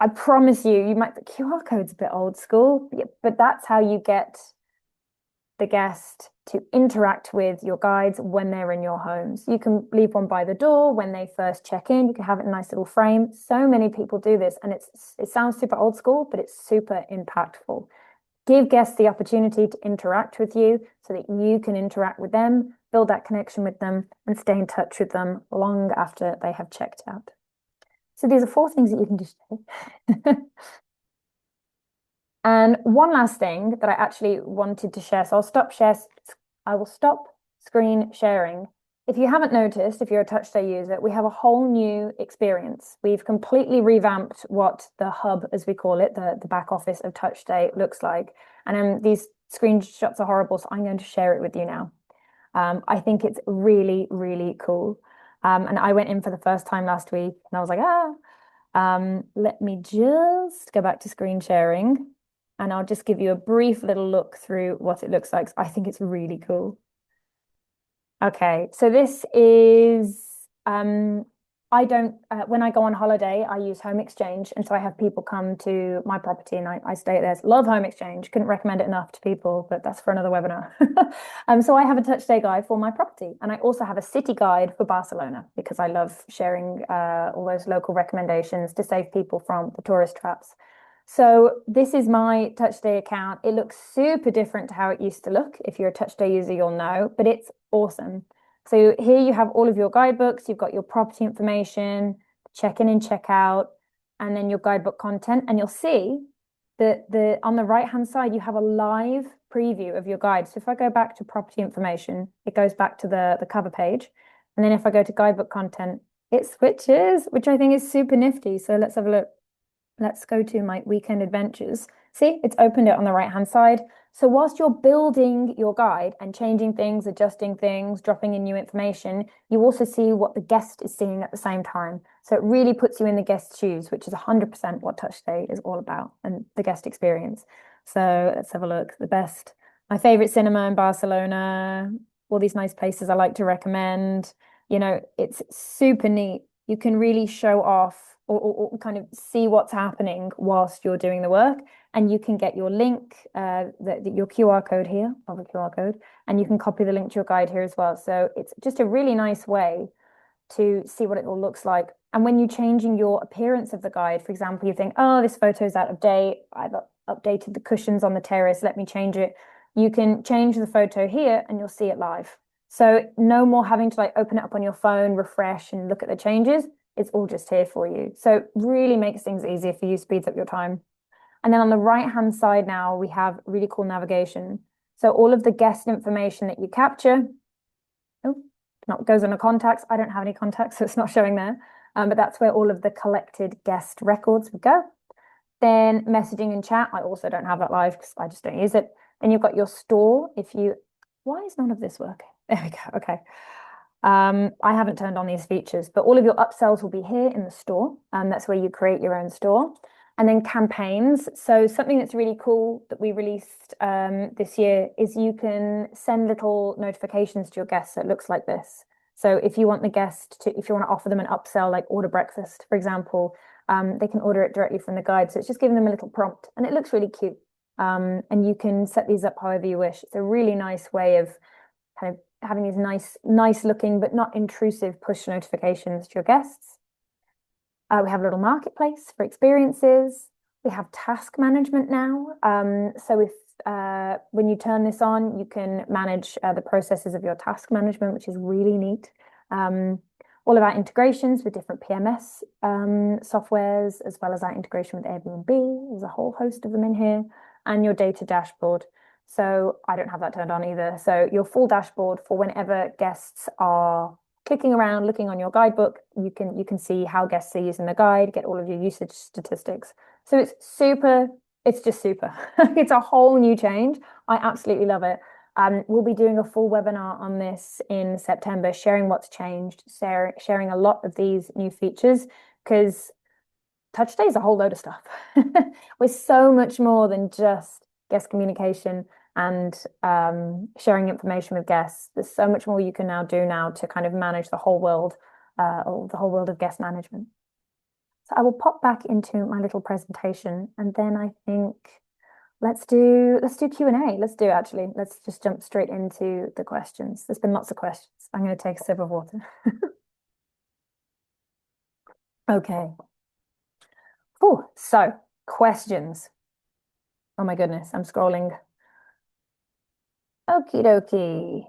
I promise you might, the QR code's a bit old school, but that's how you get the guest to interact with your guides when they're in your homes. You can leave one by the door when they first check in. You can have it in a nice little frame. So many people do this, and it sounds super old school, but it's super impactful. Give guests the opportunity to interact with you so that you can interact with them, build that connection with them, and stay in touch with them long after they have checked out. So these are 4 things that you can do today. And one last thing that I actually wanted to share. So I will stop screen sharing, if you haven't noticed, if you're a TouchStay user, we have a whole new experience. We've completely revamped what the hub, as we call it, the back office of TouchStay looks like. And these screenshots are horrible, so I'm going to share it with you now. I think it's really, really cool. And I went in for the first time last week and I was like, ah, let me just go back to screen sharing and I'll just give you a brief little look through what it looks like. I think it's really cool. Okay, so this is I don't when I go on holiday, I use home exchange, and so I have people come to my property and I stay there. Love home exchange. Couldn't recommend it enough to people, but that's for another webinar. So I have a touch stay guide for my property, and I also have a city guide for Barcelona because I love sharing all those local recommendations to save people from the tourist traps. So this is my TouchStay account. It looks super different to how it used to look. If you're a TouchStay user, you'll know, but it's awesome. So here you have all of your guidebooks. You've got your property information, check in and check out, and then your guidebook content. And you'll see that on the right-hand side, you have a live preview of your guide. So if I go back to property information, it goes back to the cover page. And then if I go to guidebook content, it switches, which I think is super nifty. So let's have a look. Let's go to my weekend adventures. See, it's opened it on the right-hand side. So whilst you're building your guide and changing things, adjusting things, dropping in new information, you also see what the guest is seeing at the same time. So it really puts you in the guest's shoes, which is 100% what TouchStay is all about and the guest experience. So let's have a look. My favorite cinema in Barcelona, all these nice places I like to recommend. It's super neat. You can really show off or kind of see what's happening whilst you're doing the work. And you can get your link, your QR code here, of a QR code, and you can copy the link to your guide here as well. So it's just a really nice way to see what it all looks like. And when you're changing your appearance of the guide, for example, you think, oh, this photo is out of date. I've updated the cushions on the terrace. Let me change it. You can change the photo here and you'll see it live. So no more having to open it up on your phone, refresh and look at the changes. It's all just here for you. So really makes things easier for you, speeds up your time. And then on the right-hand side now, we have really cool navigation. So all of the guest information that you capture, goes under contacts. I don't have any contacts, so it's not showing there. But that's where all of the collected guest records would go. Then messaging and chat, I also don't have that live because I just don't use it. Then you've got your store. Why is none of this working? There we go. Okay. I haven't turned on these features, but all of your upsells will be here in the store. That's where you create your own store. And then campaigns. So something that's really cool that we released this year is you can send little notifications to your guests. So it looks like this. So if you want if you want to offer them an upsell, like order breakfast, for example, they can order it directly from the guide. So it's just giving them a little prompt and it looks really cute. And you can set these up however you wish. It's a really nice way of kind of having these nice looking, but not intrusive push notifications to your guests. We have a little marketplace for experiences. We have task management now. So when you turn this on, you can manage the processes of your task management, which is really neat. All of our integrations with different PMS softwares, as well as our integration with Airbnb. There's a whole host of them in here, and your data dashboard. So I don't have that turned on either. So your full dashboard for whenever guests are clicking around, looking on your guidebook, you can see how guests are using the guide, get all of your usage statistics. So it's just super. It's a whole new change. I absolutely love it. We'll be doing a full webinar on this in September, sharing what's changed, sharing a lot of these new features, because TouchStay is a whole load of stuff. We're so much more than just guest communication and sharing information with guests. There's so much more you can now do to kind of manage the whole world of guest management. So I will pop back into my little presentation and then I think let's do Q&A. Let's just jump straight into the questions. There's been lots of questions. I'm going to take a sip of water. Okay. Oh, so questions. Oh my goodness, I'm scrolling. Okie dokie.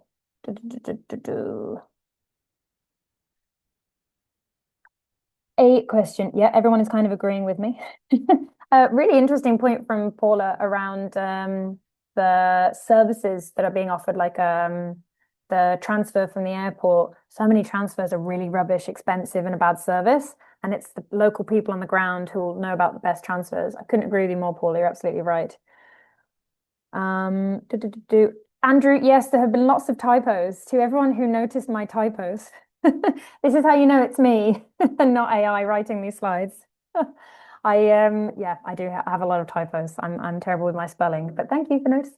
A question. Yeah, everyone is kind of agreeing with me. Really interesting point from Paula around the services that are being offered, like the the transfer from the airport, so many transfers are really rubbish, expensive, and a bad service. And it's the local people on the ground who will know about the best transfers. I couldn't agree with you more, Paul. You're absolutely right. Um, do, do, do, do. Andrew, yes, there have been lots of typos. To everyone who noticed my typos, this is how you know it's me and not AI writing these slides. Yeah, I do have a lot of typos. I'm terrible with my spelling, but thank you for noticing.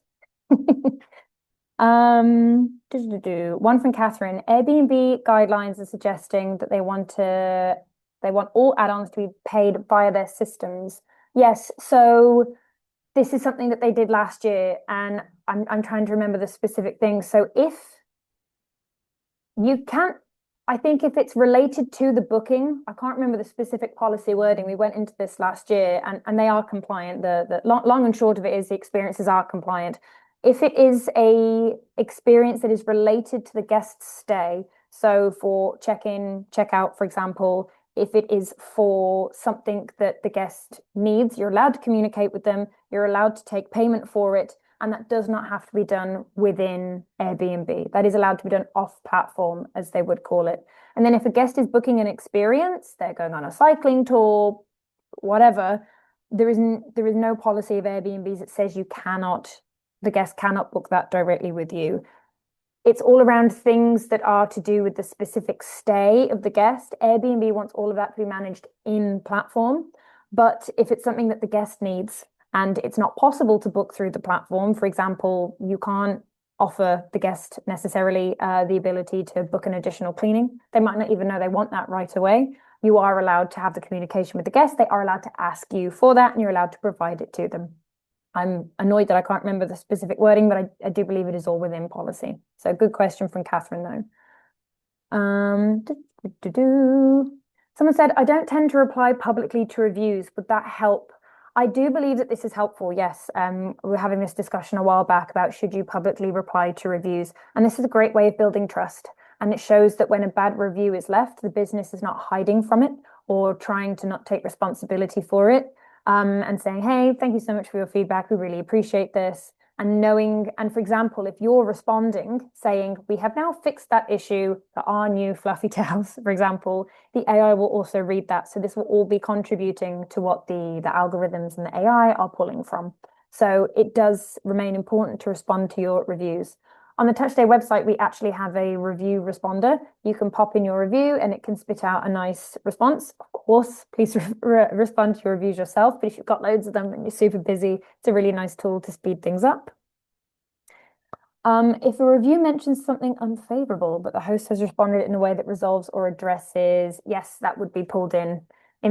One from Catherine. Airbnb guidelines are suggesting that they want all add-ons to be paid via their systems. Yes, so this is something that they did last year, and I'm trying to remember the specific things. So if you can't, I think if it's related to the booking, I can't remember the specific policy wording. We went into this last year, and they are compliant. The long and short of it is the experiences are compliant. If it is a experience that is related to the guest's stay, so for check-in, check-out, for example, if it is for something that the guest needs, you're allowed to communicate with them, you're allowed to take payment for it, and that does not have to be done within Airbnb. That is allowed to be done off platform, as they would call it. And then if a guest is booking an experience, they're going on a cycling tour, whatever, there is no policy of Airbnb's that says the guest cannot book that directly with you. It's all around things that are to do with the specific stay of the guest. Airbnb wants all of that to be managed in platform. But if it's something that the guest needs and it's not possible to book through the platform, for example, you can't offer the guest necessarily the ability to book an additional cleaning. They might not even know they want that right away. You are allowed to have the communication with the guest. They are allowed to ask you for that, and you're allowed to provide it to them. I'm annoyed that I can't remember the specific wording, but I do believe it is all within policy. So good question from Catherine, though. Someone said, I don't tend to reply publicly to reviews. Would that help? I do believe that this is helpful, yes. We were having this discussion a while back about should you publicly reply to reviews. And this is a great way of building trust. And it shows that when a bad review is left, the business is not hiding from it or trying to not take responsibility for it. And saying, hey, thank you so much for your feedback. We really appreciate this. And knowing, and for example, if you're responding saying, we have now fixed that issue, there are new fluffy tails, for example, the AI will also read that. So this will all be contributing to what the algorithms and the AI are pulling from. So it does remain important to respond to your reviews. On the TouchStay website, we actually have a review responder. You can pop in your review and it can spit out a nice response. Of course, please respond to your reviews yourself, but if you've got loads of them and you're super busy, it's a really nice tool to speed things up. If a review mentions something unfavorable, but the host has responded in a way that resolves or addresses, yes, that would be pulled in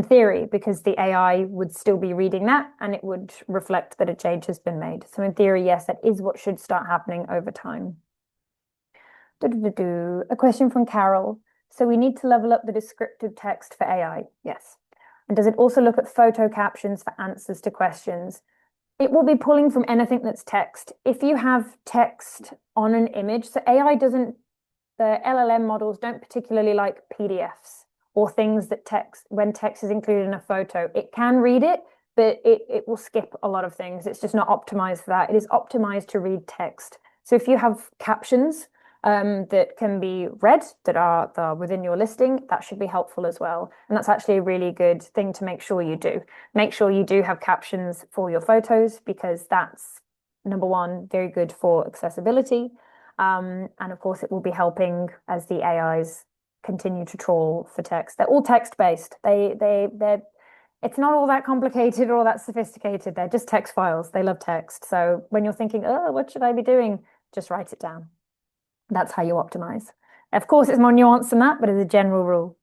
theory, because the AI would still be reading that and it would reflect that a change has been made. So in theory, yes, that is what should start happening over time. A question from Carol. So we need to level up the descriptive text for AI. Yes. And does it also look at photo captions for answers to questions? It will be pulling from anything that's text. If you have text on an image, so the LLM models don't particularly like PDFs or things that when text is included in a photo. It can read it, but it will skip a lot of things. It's just not optimized for that. It is optimized to read text. So if you have captions that can be read, that are within your listing, that should be helpful as well. And that's actually a really good thing to make sure you do. Make sure you do have captions for your photos, because that's, number one, very good for accessibility. And of course, it will be helping as the AIs continue to trawl for text. They're all text-based. It's not all that complicated or all that sophisticated. They're just text files. They love text. So when you're thinking, oh, what should I be doing? Just write it down. That's how you optimize. Of course, it's more nuanced than that, but as a general rule.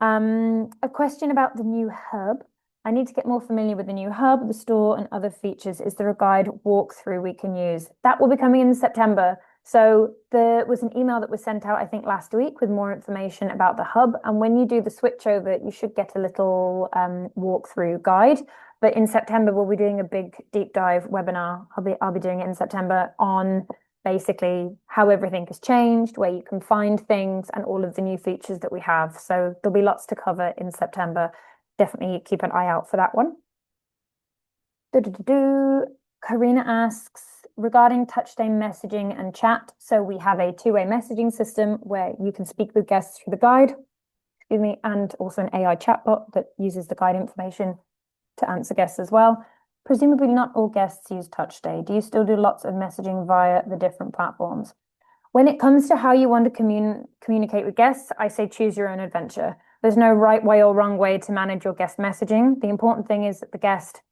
A question about the new hub. I need to get more familiar with the new hub, the store, and other features. Is there a guide walkthrough we can use? That will be coming in September. So there was an email that was sent out, I think, last week with more information about the hub. And when you do the switch over, you should get a little walkthrough guide. But in September, we'll be doing a big deep dive webinar. I'll be doing it in September on basically how everything has changed, where you can find things, and all of the new features that we have. So there'll be lots to cover in September. Definitely keep an eye out for that one. Karina asks, regarding Touchday messaging and chat. So we have a two-way messaging system where you can speak with guests through the guide, excuse me, and also an AI chatbot that uses the guide information to answer guests as well. Presumably not all guests use Touchday. Do you still do lots of messaging via the different platforms? When it comes to how you want to communicate with guests, I say choose your own adventure. There's no right way or wrong way to manage your guest messaging. The important thing is that the guest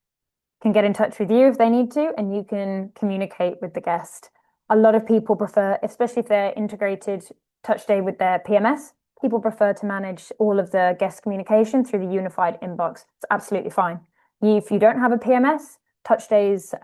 can get in touch with you if they need to, and you can communicate with the guest. A lot of people prefer, especially if they're integrated Touchday with their PMS, people prefer to manage all of the guest communication through the unified inbox. It's absolutely fine. If you don't have a PMS, Touchday's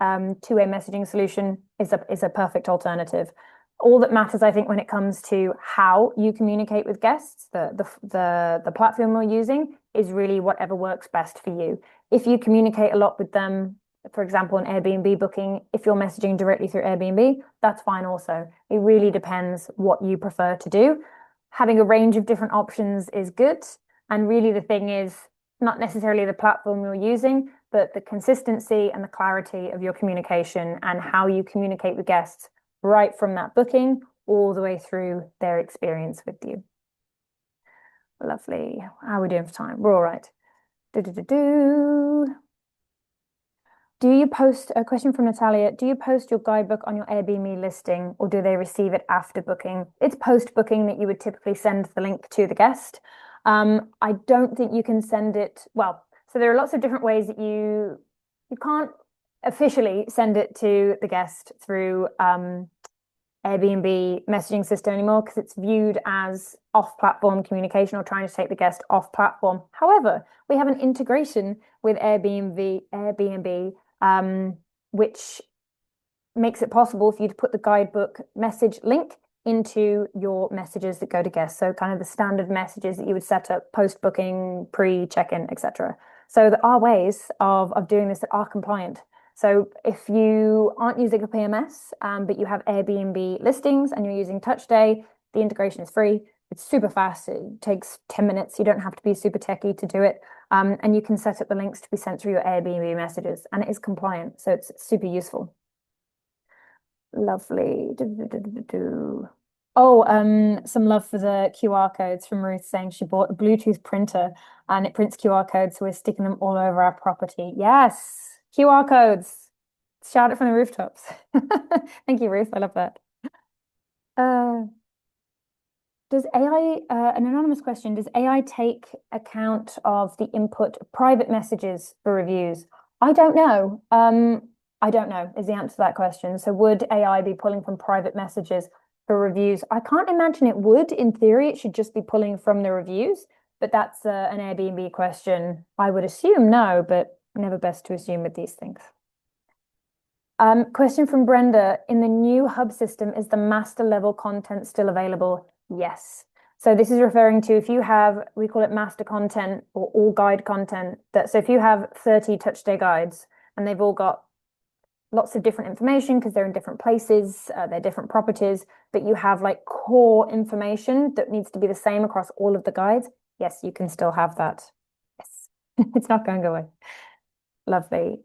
two-way messaging solution is a perfect alternative. All that matters, I think, when it comes to how you communicate with guests, the platform you're using is really whatever works best for you. If you communicate a lot with them, for example, an Airbnb booking, if you're messaging directly through Airbnb, that's fine also. It really depends what you prefer to do. Having a range of different options is good. And really the thing is not necessarily the platform you're using, but the consistency and the clarity of your communication and how you communicate with guests right from that booking all the way through their experience with you. Lovely. How are we doing for time? We're all right. Do you post, a question from Natalia, do you post your guidebook on your Airbnb listing or do they receive it after booking? It's post booking that you would typically send the link to the guest. I don't think you can send it, well, so there are lots of different ways that you can't officially send it to the guest through Airbnb messaging system anymore because it's viewed as off-platform communication or trying to take the guest off-platform. However, we have an integration with Airbnb, which makes it possible for you to put the guidebook message link into your messages that go to guests. So kind of the standard messages that you would set up post-booking, pre-check-in, etc. So there are ways of doing this that are compliant. So if you aren't using a PMS, but you have Airbnb listings and you're using Touchday, the integration is free. It's super fast. It takes 10 minutes. You don't have to be super techie to do it. And you can set up the links to be sent through your Airbnb messages and it is compliant. So it's super useful. Lovely. Oh, some love for the QR codes from Ruth saying she bought a Bluetooth printer and it prints QR codes. So we're sticking them all over our property. Yes. QR codes. Shout it from the rooftops. Thank you, Ruth. I love that. Does AI, an anonymous question, does AI take account of the input of private messages for reviews? I don't know. I don't know is the answer to that question. So would AI be pulling from private messages for reviews? I can't imagine it would. In theory, it should just be pulling from the reviews, but that's an Airbnb question. I would assume no, but never best to assume with these things. Question from Brenda. In the new hub system, is the master level content still available? Yes. So this is referring to if you have, we call it master content or all guide content. So if you have 30 Touchday guides and they've all got lots of different information because they're in different places, they're different properties, but you have like core information that needs to be the same across all of the guides. Yes, you can still have that. Yes, it's not going away. Lovely.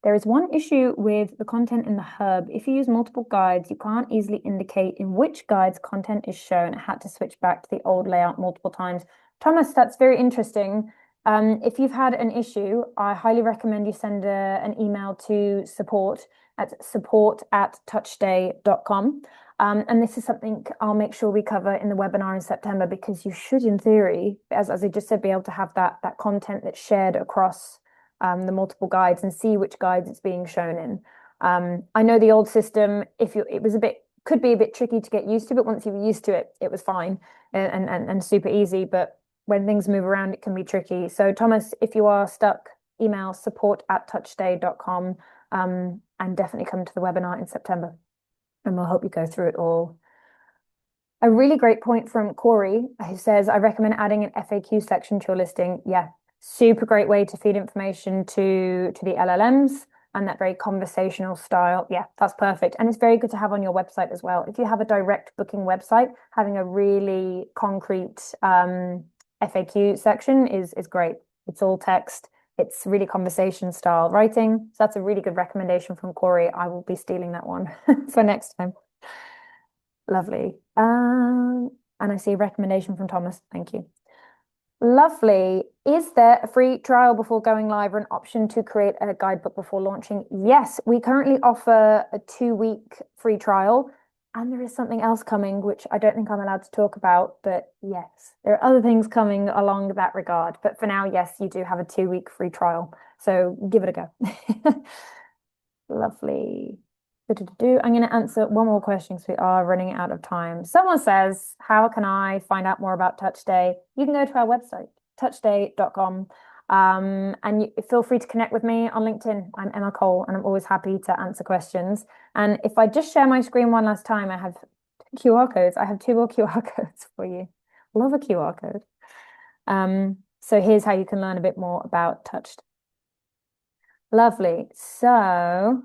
There is one issue with the content in the hub. If you use multiple guides, you can't easily indicate in which guides content is shown. I had to switch back to the old layout multiple times. Thomas, that's very interesting. If you've had an issue, I highly recommend you send an email to support@touchday.com. And this is something I'll make sure we cover in the webinar in September because you should, in theory, as I just said, be able to have that content that's shared across the multiple guides and see which guides it's being shown in. I know the old system, could be a bit tricky to get used to, but once you were used to it, it was fine and super easy. But when things move around, it can be tricky. So Thomas, if you are stuck, email support@touchday.com and definitely come to the webinar in September and we'll help you go through it all. A really great point from Corey, who says, I recommend adding an FAQ section to your listing. Yeah, super great way to feed information to the LLMs and that very conversational style. Yeah, that's perfect. And it's very good to have on your website as well. If you have a direct booking website, having a really concrete FAQ section is great. It's all text. It's really conversation style writing. So that's a really good recommendation from Corey. I will be stealing that one for next time. Lovely. And I see a recommendation from Thomas. Thank you. Lovely. Is there a free trial before going live or an option to create a guidebook before launching? Yes, we currently offer a 2-week free trial. And there is something else coming, which I don't think I'm allowed to talk about. But yes, there are other things coming along that regard. But for now, yes, you do have a 2-week free trial. So give it a go. Lovely. I'm going to answer one more question because we are running out of time. Someone says, how can I find out more about Touch Day? You can go to our website, touchday.com. And feel free to connect with me on LinkedIn. I'm Emma Cole, and I'm always happy to answer questions. And if I just share my screen one last time, I have QR codes. I have 2 more QR codes for you. Love a QR code. So here's how you can learn a bit more about Touch Day. Lovely. So,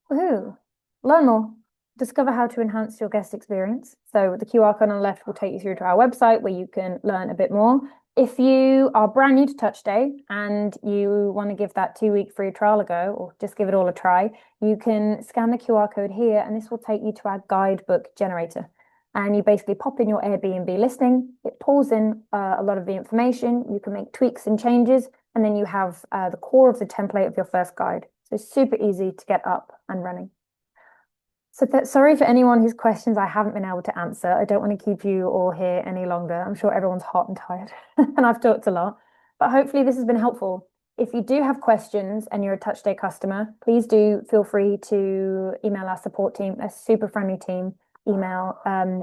woohoo. Learn more. Discover how to enhance your guest experience. So the QR code on the left will take you through to our website where you can learn a bit more. If you are brand new to Touch Day and you want to give that 2-week free trial a go, or just give it all a try, you can scan the QR code here and this will take you to our guidebook generator. And you basically pop in your Airbnb listing, it pulls in a lot of the information, you can make tweaks and changes, and then you have the core of the template of your first guide. So super easy to get up and running. So sorry for anyone whose questions I haven't been able to answer. I don't want to keep you all here any longer. I'm sure everyone's hot and tired and I've talked a lot, but hopefully this has been helpful. If you do have questions and you're a Touch Day customer, please do feel free to email our support team, a super friendly team. Email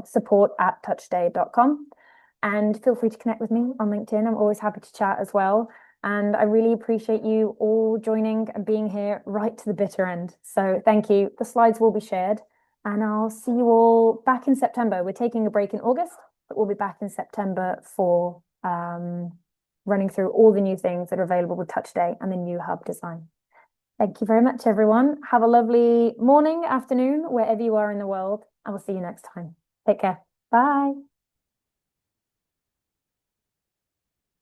support@touchday.com and feel free to connect with me on LinkedIn. I'm always happy to chat as well. And I really appreciate you all joining and being here right to the bitter end. So thank you. The slides will be shared and I'll see you all back in September. We're taking a break in August, but we'll be back in September for running through all the new things that are available with Touch Day and the new hub design. Thank you very much, everyone. Have a lovely morning, afternoon, wherever you are in the world. I will see you next time. Take care. Bye.